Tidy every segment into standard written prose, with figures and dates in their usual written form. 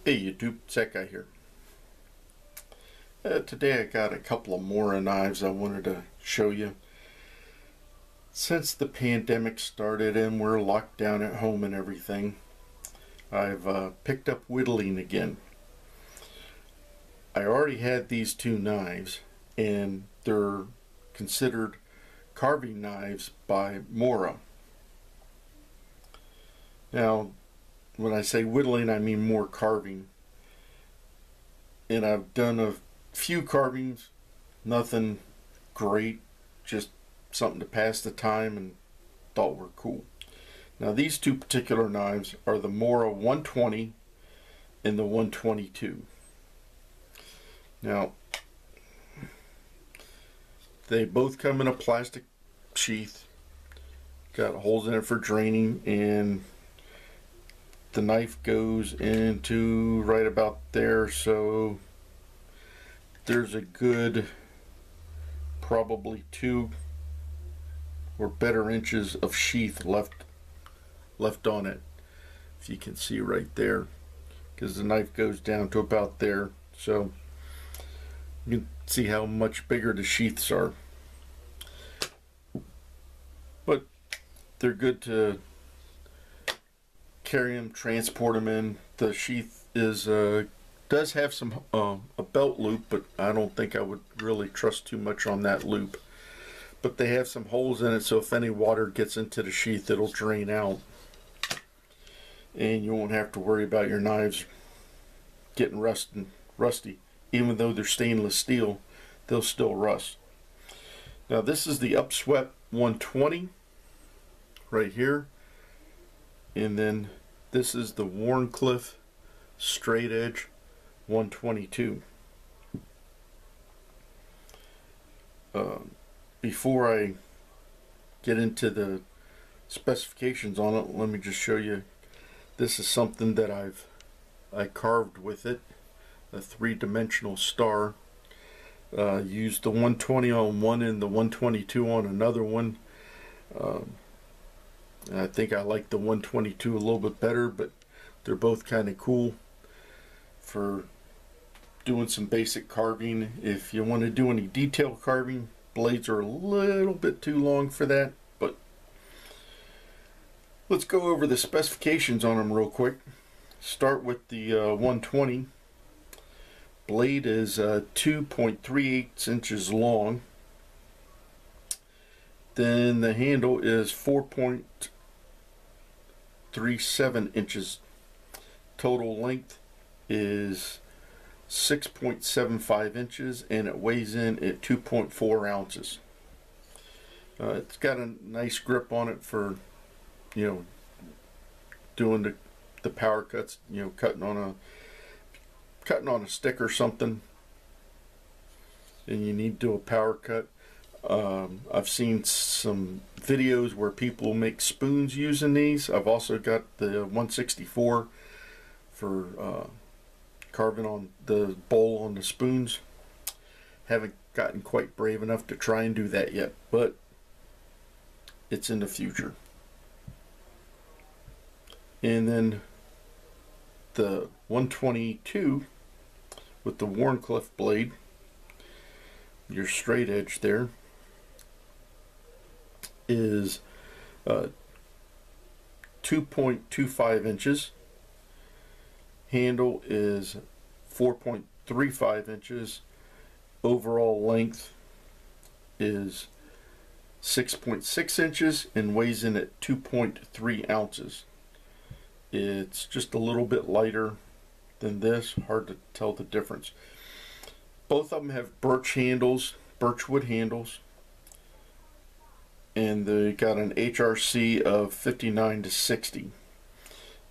Hey YouTube, it's that guy here. Today I got a couple of Mora knives I wanted to show you. Since the pandemic started and we're locked down at home and everything, I've picked up whittling again. I already had these two knives and they're considered carving knives by Mora. Now, when I say whittling, I mean more carving. And I've done a few carvings, nothing great, just something to pass the time and thought were cool. Now these two particular knives are the Mora120 and the 122. Now they both come in a plastic sheath, got holes in it for draining, and the knife goes into right about there, so there's a good probably 2 or better inches of sheath left on it, if you can see right there, because the knife goes down to about there, so you can see how much bigger the sheaths are. But they're good to carry them, transport them in. The sheath is does have some a belt loop, but I don't think I would really trust too much on that loop. But they have some holes in it, so if any water gets into the sheath, it'll drain out, and you won't have to worry about your knives getting rusty. Even though they're stainless steel, they'll still rust. Now this is the upswept 120 right here, and then this is the Wharncliffe straight edge 122. Before I get into the specifications on it, let me just show you. This is something that I carved with it, a 3-dimensional star. Used the 120 on one and the 122 on another one. I think I like the 122 a little bit better, but they're both kind of cool for doing some basic carving. If you want to do any detail carving, blades are a little bit too long for that, but let's go over the specifications on them real quick. Start with the 120. Blade is 2.38 inches long. Then the handle is 4.37 inches. Total length is 6.75 inches, and it weighs in at 2.4 ounces. It's got a nice grip on it for, doing the power cuts, cutting on a stick or something, and you need to do a power cut. I've seen some videos where people make spoons using these. I've also got the 164 for carving on the bowl on the spoons. Haven't gotten quite brave enough to try and do that yet, but it's in the future. And then the 122 with the Wharncliffe blade, your straight edge there, is 2.25 inches. Handle is 4.35 inches. Overall length is 6.6 inches and weighs in at 2.3 ounces. It's just a little bit lighter than this. Hard to tell the difference. Both of them have birchwood handles, and they got an HRC of 59 to 60.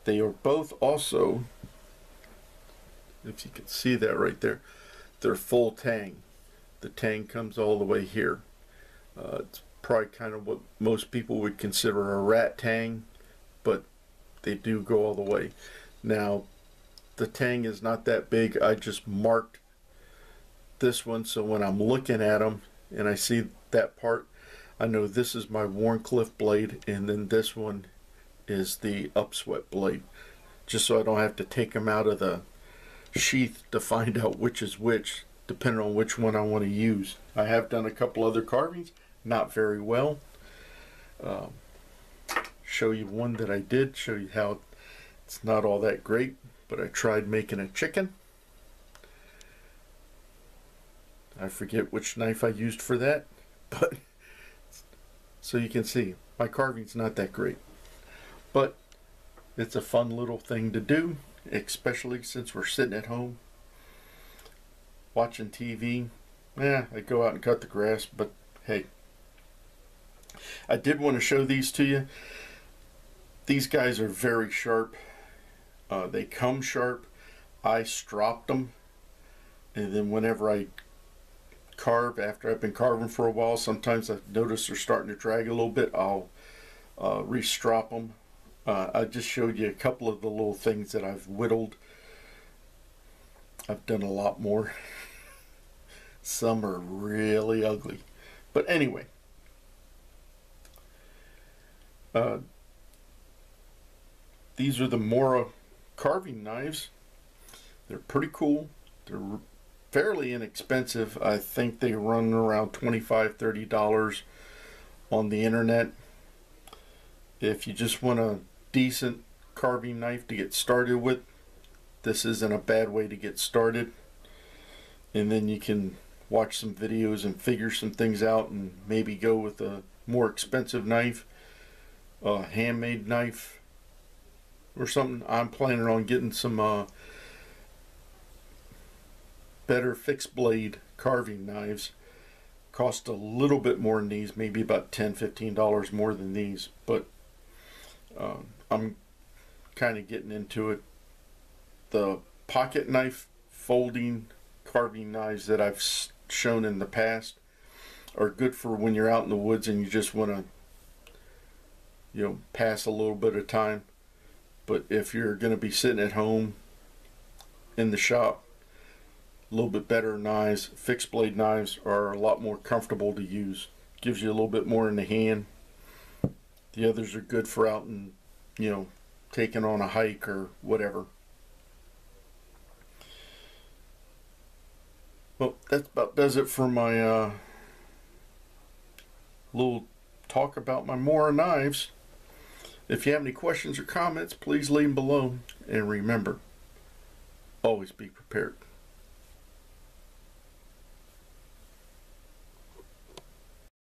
They are both also, if you can see that right there, they're full tang. The tang comes all the way here. It's probably kind of what most people would consider a rat tang, but they do go all the way. Now the tang is not that big. I just marked this one, so when I'm looking at them and I see that part, I know this is my Wharncliffe blade, and then this one is the upswept blade, just so I don't have to take them out of the sheath to find out which is which, depending on which one I want to use. I have done a couple other carvings, not very well. Show you one that I did, show you how it's not all that great, but I tried making a chicken. I forget which knife I used for that, but so you can see my carving's not that great, but it's a fun little thing to do, especially since we're sitting at home watching TV. I go out and cut the grass, but hey, I did want to show these to you. These guys are very sharp. They come sharp. I stropped them, and then whenever I carve, after I've been carving for a while, sometimes I've noticed they're starting to drag a little bit. I'll re-strop them. I just showed you a couple of the little things that I've whittled. I've done a lot more. Some are really ugly, but anyway, these are the Mora carving knives. They're pretty cool. They're fairly inexpensive. I think they run around $25–30 on the internet. If you just want a decent carving knife to get started with, this isn't a bad way to get started. And then you can watch some videos and figure some things out and maybe go with a more expensive knife, a handmade knife or something. I'm planning on getting some better fixed blade carving knives. Cost a little bit more than these, maybe about $10–15 more than these, but I'm kind of getting into it. The pocket knife folding carving knives that I've shown in the past are good for when you're out in the woods and you just want to, you know, pass a little bit of time. But if you're going to be sitting at home in the shop, a little bit better knives, fixed blade knives, are a lot more comfortable to use. Gives you a little bit more in the hand. The others are good for out and, you know, taking on a hike or whatever. Well, that about does it for my little talk about my Mora knives. If you have any questions or comments, please leave them below. And remember, always be prepared.